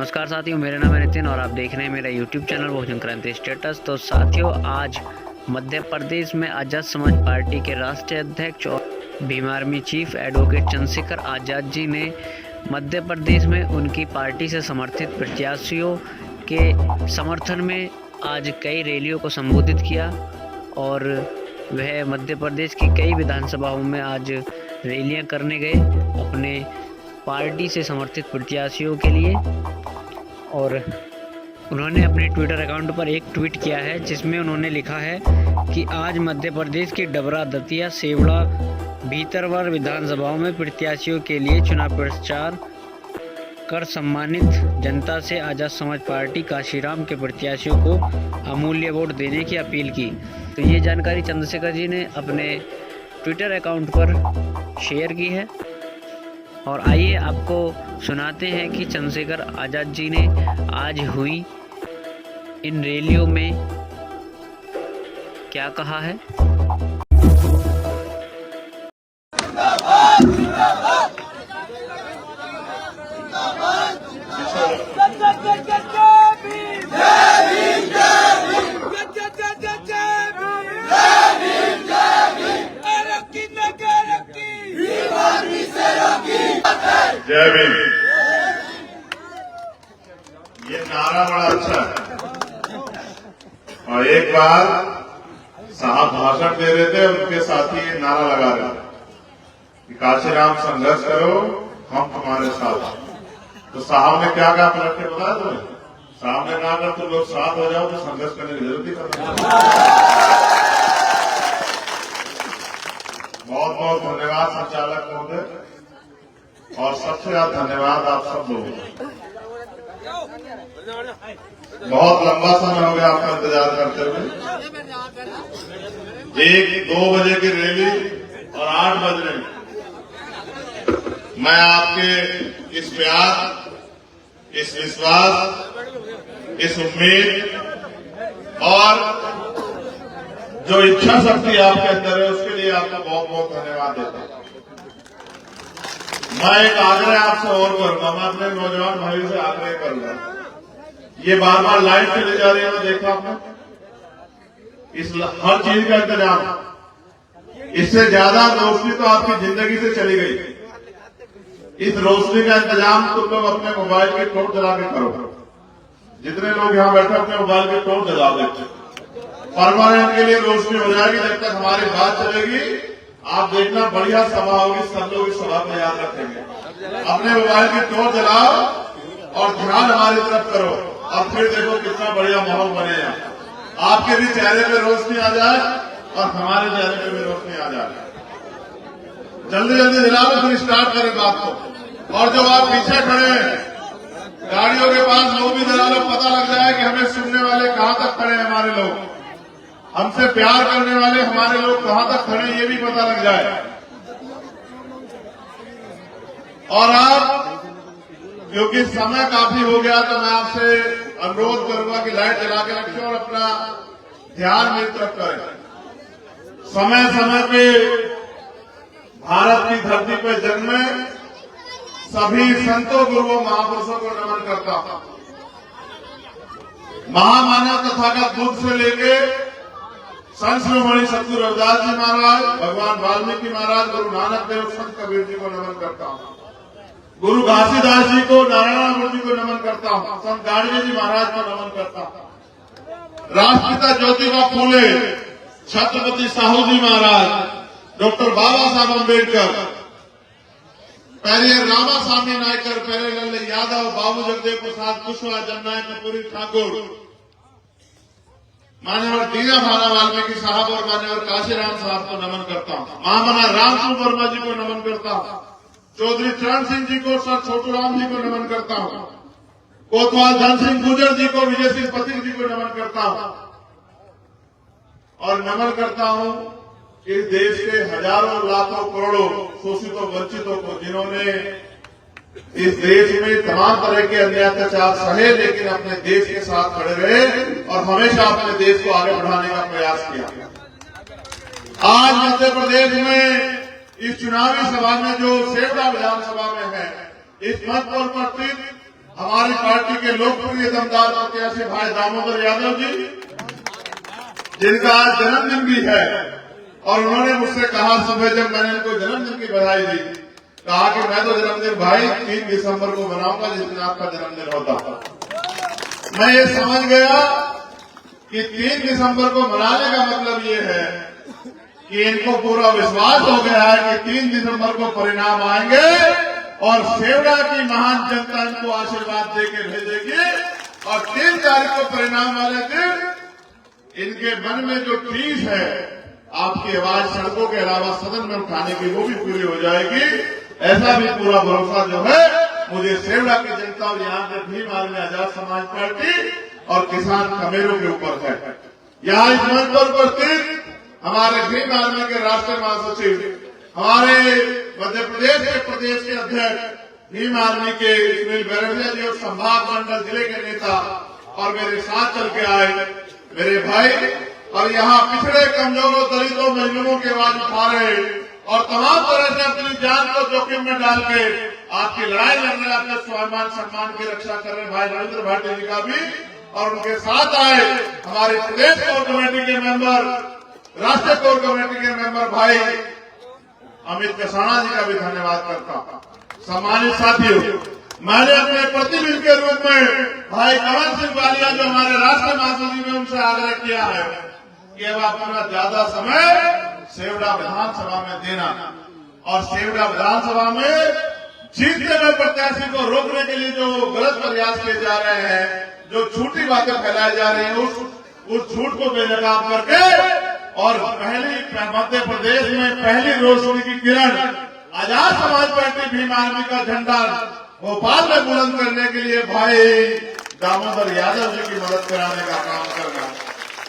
नमस्कार साथियों, मेरा नाम है नितिन और आप देख रहे हैं मेरा यूट्यूब चैनल बहुजन क्रांति स्टेटस। तो साथियों, आज मध्य प्रदेश में आज़ाद समाज पार्टी के राष्ट्रीय अध्यक्ष और Bhim army chief advocate Chandrashekhar Azad ji ने मध्य प्रदेश में उनकी पार्टी से समर्थित प्रत्याशियों के समर्थन में आज कई रैलियों को संबोधित किया और वह मध्य प्रदेश की कई विधानसभाओं में आज रैलियां करने गए अपने पार्टी से समर्थित प्रत्याशियों के लिए। और उन्होंने अपने ट्विटर अकाउंट पर एक ट्वीट किया है जिसमें उन्होंने लिखा है कि आज मध्य प्रदेश की डबरा, दतिया, सेवड़ा, भीतरवार विधानसभाओं में प्रत्याशियों के लिए चुनाव प्रचार कर सम्मानित जनता से आज़ाद समाज पार्टी काशीराम के प्रत्याशियों को अमूल्य वोट देने की अपील की। तो ये जानकारी चंद्रशेखर जी ने अपने ट्विटर अकाउंट पर शेयर की है और आइए आपको सुनाते हैं कि चंद्रशेखर आज़ाद जी ने आज हुई इन रैलियों में क्या कहा है। जय भीम। ये नारा बड़ा अच्छा है और एक बार साहब भाषण दे रहे थे, उनके साथी ये नारा लगा रहे थे कि काशीराम संघर्ष करो, हम तुम्हारे साथ। तो साहब ने क्या कहा पलट के बताया तुम्हें? साहब ने कहा अगर तुम लोग साथ हो जाओ तो संघर्ष करने की जरूरत ही खत्म। बहुत बहुत धन्यवाद संचालक महोदय और सबसे ज्यादा धन्यवाद आप सब लोगों। बहुत लंबा समय हो गया आपका इंतजार करते हुए। 1-2 बजे की रैली और 8 बज रहे। मैं आपके इस प्यार, इस विश्वास, इस उम्मीद और जो इच्छा शक्ति आपके अंदर है उसके लिए आपका बहुत बहुत धन्यवाद देता हूं। मैं एक आग्रह आपसे और करूंगा, मैं अपने नौजवान भाइयों से आग्रह करूंगा। ये बार बार लाइट चली जा रही है, मैं देखा आपने इस हर चीज का इंतजाम, इससे ज्यादा रोशनी तो आपकी जिंदगी से चली गई। इस रोशनी का इंतजाम तुम लोग अपने मोबाइल के टॉर्च जला के करो। जितने लोग यहाँ बैठे अपने मोबाइल के टॉर्च जला देते, परमानेंट के लिए रोशनी हो जाएगी। जब तक हमारी बात चलेगी आप देखना बढ़िया सभा होगी, सब लोग इस सभा को याद रखेंगे। अपने मोबाइल की टॉर्च जलाओ और ध्यान हमारी तरफ करो और फिर देखो कितना बढ़िया माहौल बनेगा। आपके भी चेहरे पे रोशनी आ जाए और हमारे चेहरे पे भी रोशनी आ जाए। जल्दी जल्दी जलाओ, फिर स्टार्ट करें बात को। और जो आप पीछे खड़े हैं गाड़ियों के पास, लोग भी जला लो, पता लग जाए कि हमें सुनने वाले कहां तक खड़े हैं। हमारे लोग, हमसे प्यार करने वाले हमारे लोग कहां तक खड़े हैं ये भी पता लग जाए। और आप, क्योंकि समय काफी हो गया, तो मैं आपसे अनुरोध करूंगा कि लाइट जला के रखें और अपना ध्यान मेरी तरफ करें। समय समय पे भारत की धरती पर जन्मे सभी संतों, गुरुओं, महापुरुषों को नमन करता हूं। महामानव तथागत बुद्ध से लेके संत शिरोमणि सतगुरु रविदास जी महाराज, भगवान वाल्मीकि महाराज, गुरु नानक देव, संत कबीर जी को नमन करता हूं। गुरु घासीदास जी को, नारायण जी को नमन करता हूं। संत गाडगे जी महाराज को नमन करता हूं। राष्ट्रपिता ज्योतिबा फूले, छत्रपति साहू जी महाराज, डॉक्टर बाबा साहब अम्बेडकर, पेरियर रामास्वामी नायकर, पेरियर यादव, बाबू जगदेव प्रसाद कुशवाहा, जननायक कपूरी ठाकुर, मान्यवर दीना भाना वाल्मीकि साहब और मान्यवर काशीराम साहब को नमन करता हूं। महामना रामसिंह वर्मा जी को नमन करता हूं। चौधरी चरण सिंह जी को, सर छोटूराम जी को नमन करता हूं। कोतवाल धन सिंह गुर्जर जी को, विजय सिंह पथिक जी को नमन करता हूं। और नमन करता हूं इस देश के हजारों, लाखों, करोड़ों शोषितों, वंचितों को, जिन्होंने इस देश में तमाम तरह के अन्याय अत्याचार सहे लेकिन अपने देश के साथ खड़े रहे और हमेशा अपने देश को आगे बढ़ाने का प्रयास किया। आज मध्य प्रदेश में इस चुनावी सभा में जो सेवड़ा विधानसभा में है, इस मंच पर उपस्थित हमारी पार्टी के लोकप्रिय दमदार प्रत्याशी भाई दामोदर यादव जी, जिनका आज जन्मदिन भी है, और उन्होंने मुझसे कहा सुबह जब मैंने इनको जन्मदिन की बधाई दी, कहा कि मैं तो जन्मदिन भाई 3 दिसंबर को मनाऊंगा जिस दिन आपका जन्मदिन होता। मैं ये समझ गया कि 3 दिसंबर को मनाने का मतलब ये है कि इनको पूरा विश्वास हो गया है कि 3 दिसंबर को परिणाम आएंगे और सेवड़ा की महान जनता इनको आशीर्वाद देके भेजेगी, और 3 तारीख को परिणाम वाले दिन इनके मन में जो टीस है आपकी आवाज सड़कों के अलावा सदन में उठाने की, वो भी पूरी हो जाएगी। ऐसा भी पूरा भरोसा जो है मुझे सेवड़ा की जनता और यहाँ के भीम आर्मी आजाद समाज पार्टी और किसान खमेरों के ऊपर है। यहाँ इस मंच पर उपस्थित हमारे भीम आर्मी के राष्ट्रीय महासचिव, हमारे मध्य प्रदेश के प्रदेश के अध्यक्ष भीम आर्मी के सुनील बैरड़िया जी और संभाग मंडल जिले के नेता और मेरे साथ चल के आए मेरे भाई, और यहाँ पिछड़े कमजोरों दलितों मजलूमों की आवाज उठा रहे और तमाम तरह से अपनी जान को जोखिम में डाल के आपकी लड़ाई लड़ रहे, आपके स्वाभिमान सम्मान की रक्षा कर रहे भाई रविंद्र भाटी जी का भी, और उनके साथ आए हमारे प्रदेश कोर कमेटी के मेंबर, राष्ट्रीय कोर कमेटी के मेंबर भाई अमित कसाना जी का भी धन्यवाद करता हूं। सम्मानित साथियों, मैंने अपने प्रतिनिधि के रूप में भाई कमल सिंह वालिया जो हमारे राष्ट्रीय महासचिव में उनसे आग्रह किया है कि अब अपना ज्यादा समय सेवड़ा विधानसभा में देना, और सेवड़ा विधानसभा में जीतने में प्रत्याशी को रोकने के लिए जो गलत प्रयास किए जा रहे हैं, जो झूठी बातें फैलाई जा रही है, उस झूठ को बेनकाब करके और मध्य प्रदेश में पहली रोशनी की किरण आजाद समाज पार्टी भीम आर्मी का झंडा भोपाल में बुलंद करने के लिए भाई दामोदर यादव जी की मदद कराने का काम करना।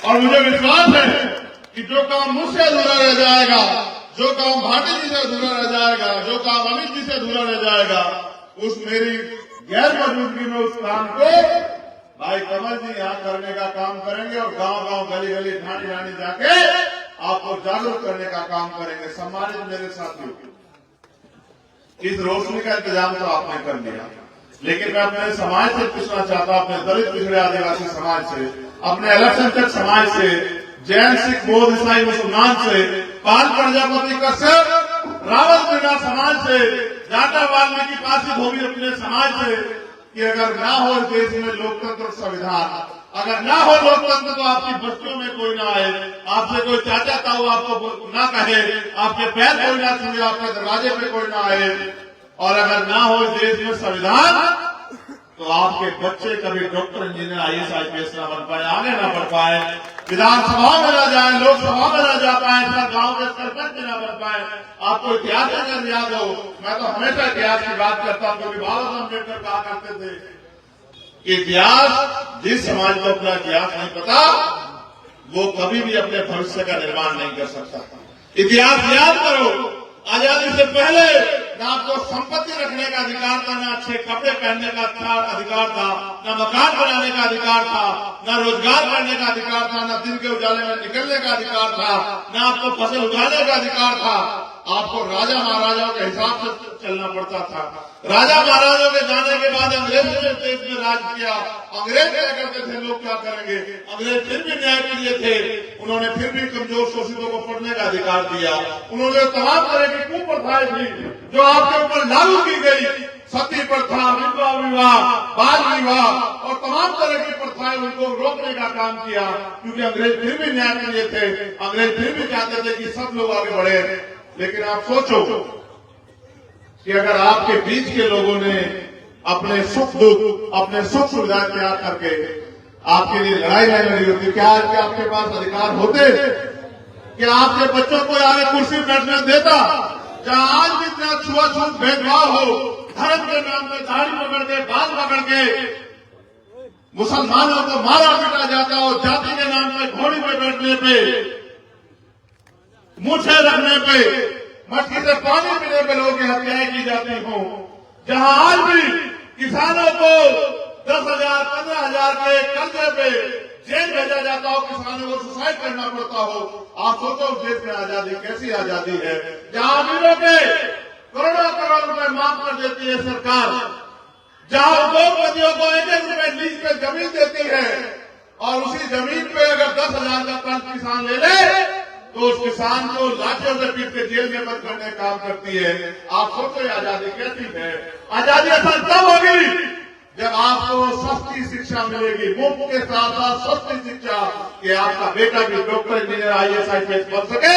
और मुझे विश्वास है कि जो काम मुझसे अधूरा रह जाएगा, जो काम भाटी जी से अधूरा रह जाएगा, जो काम अमित जी से अधूरा रह जाएगा, उस मेरी गैर मौजूदगी में उस काम को भाई कमल जी यहाँ करने का काम करेंगे, और गांव गांव गली गली ढाणी ढाणी जाके आपको जागरूक करने का काम करेंगे। सम्मानित मेरे साथियों, इस रोशनी का इंतजाम तो आपने कर लिया, लेकिन मैं अपने समाज से पूछना चाहता हूं, अपने दलित पिछड़े आदिवासी समाज से, अपने अल्पसंख्यक समाज से, जैन सिख बौद्ध ईसाई मुसलमान से, पाल प्रजापति कश्यप रावत मीणा समाज से, जाटा वाल्मीकि पासी धोबी अपने समाज से, कि अगर ना हो देश में लोकतंत्र और संविधान, अगर ना हो लोकतंत्र तो आपकी बस्तियों में कोई ना आए, आपसे कोई चाचा ताऊ आपको ना कहे, आपके पैर कोई ना छुए, आपके दरवाजे पे कोई ना आए, और अगर ना हो देश में संविधान तो आपके बच्चे कभी डॉक्टर इंजीनियर IAS IPS ना बन पाए, आगे ना बढ़ पाए, विधानसभा में ना जाए, लोकसभा में ना जा पाए, गांव के सरपंच ना बन पाए। आपको इतिहास अगर याद हो, मैं तो हमेशा इतिहास की बात करता हूं, क्योंकि बाबा साहब अम्बेडकर कहा करते थे कि इतिहास, जिस समाज को अपना इतिहास नहीं पता वो कभी भी अपने भविष्य का निर्माण नहीं कर सकता। इतिहास याद करो, आजादी से पहले न आपको संपत्ति रखने का अधिकार था, न अच्छे कपड़े पहनने का अधिकार था, न मकान बनाने का अधिकार था, न रोजगार करने का अधिकार था, न दिन के उजाले में निकलने का अधिकार था, न आपको फसल उगाने का अधिकार था। आपको राजा महाराजाओं के हिसाब से चलना पड़ता था। राजा महाराजाओं के जाने के बाद अंग्रेजों ने देश में राज किया। अंग्रेज क्या करते थे, लोग क्या करेंगे, अंग्रेज फिर भी न्याय के लिए थे, उन्होंने फिर भी कमजोर शोषितों को पढ़ने का अधिकार दिया। उन्होंने तमाम तरह की कुप्रथाएं थी जो आपके ऊपर लागू की गई, सती प्रथा, विधवा विवाह, बाल विवाह और तमाम तरह की प्रथाएं, उनको रोकने का काम किया, क्योंकि अंग्रेज फिर भी न्याय के लिए थे। अंग्रेज फिर भी चाहते थे कि सब लोग आगे बढ़े। लेकिन आप सोचो कि अगर आपके बीच के लोगों ने अपने सुख दुख, अपने सुख सुविधाएं त्याग करके आपके लिए लड़ाई नहीं लड़ी होती, क्या आपके पास अधिकार होते? क्या आपके बच्चों को आगे कुर्सी बैठने देता? जहां आज भी इतना छुआछूत भेदभाव हो, धर्म के नाम पे दाढ़ी पकड़ के, बाल पकड़ के मुसलमानों को मारा पीटा जाता हो, जाति के नाम पे घोड़ी पे बैठने पे, मूछे रखने पे, मटकी से पानी पीने पे लोगों की हत्याएं की जाती हो, जहां आज भी किसानों को 10,000 15,000 के कर्जे पे जेल भेजा जाता हो, किसानों को सुसाइड करना पड़ता हो। आप सोचो उस देश में आजादी कैसी आजादी है, जहां अमीरों के करोड़ों करोड़ रुपए माफ कर देती है सरकार, जहां उद्योगपतियों को 1-1 रुपए लीज पे जमीन देती है और उसी जमीन पे अगर 10,000 का कर्ज किसान ले ले तो उस किसान को लाठियों से पीट के जेल में बंद करने का काम करती है। आप सोचो आजादी कैसी है? आजादी असल तब होगी जब आपको सस्ती शिक्षा मिलेगी, मुफ्त के साथ साथ सस्ती शिक्षा, कि आपका बेटा भी डॉक्टर, इंजीनियर, IAS, IPS बन सके,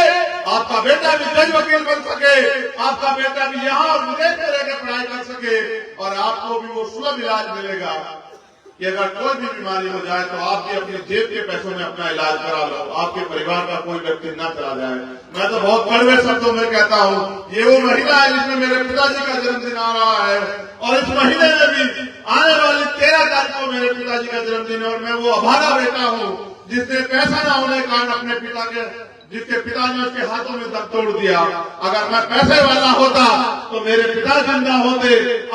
आपका बेटा भी जज, वकील बन सके, आपका बेटा भी यहाँ और विदेश में रहकर पढ़ाई कर सके और आपको भी वो सुलभ इलाज मिलेगा कि अगर कोई भी बीमारी हो जाए तो आप भी अपने जेब के पैसों में अपना इलाज करा लो, आपके परिवार का कोई व्यक्ति न चला जाए। मैं तो बहुत कड़वे शब्दों में कहता हूँ, ये वो महीना है जिसमें मेरे पिताजी का जन्मदिन आ रहा है और इस महीने में भी आने वाली 13 तारीख को मेरे पिताजी का जन्मदिन है और मैं वो अभागा बेटा हूँ जिसने पैसा न होने के कारण अपने पिता के, जिसके पिता ने उसके हाथों में दम तोड़ दिया। अगर मैं पैसे वाला होता तो मेरे पिता जिंदा होते।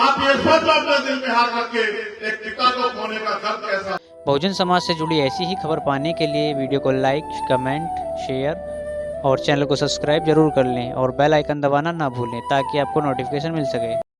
आप ये सोचो अपने दिल पे हाथ रख के, एक पिता को खोने का दर्द कैसा। बहुजन समाज से जुड़ी ऐसी ही खबर पाने के लिए वीडियो को लाइक, कमेंट, शेयर और चैनल को सब्सक्राइब जरूर कर लें और बेल आइकन दबाना ना भूलें ताकि आपको नोटिफिकेशन मिल सके।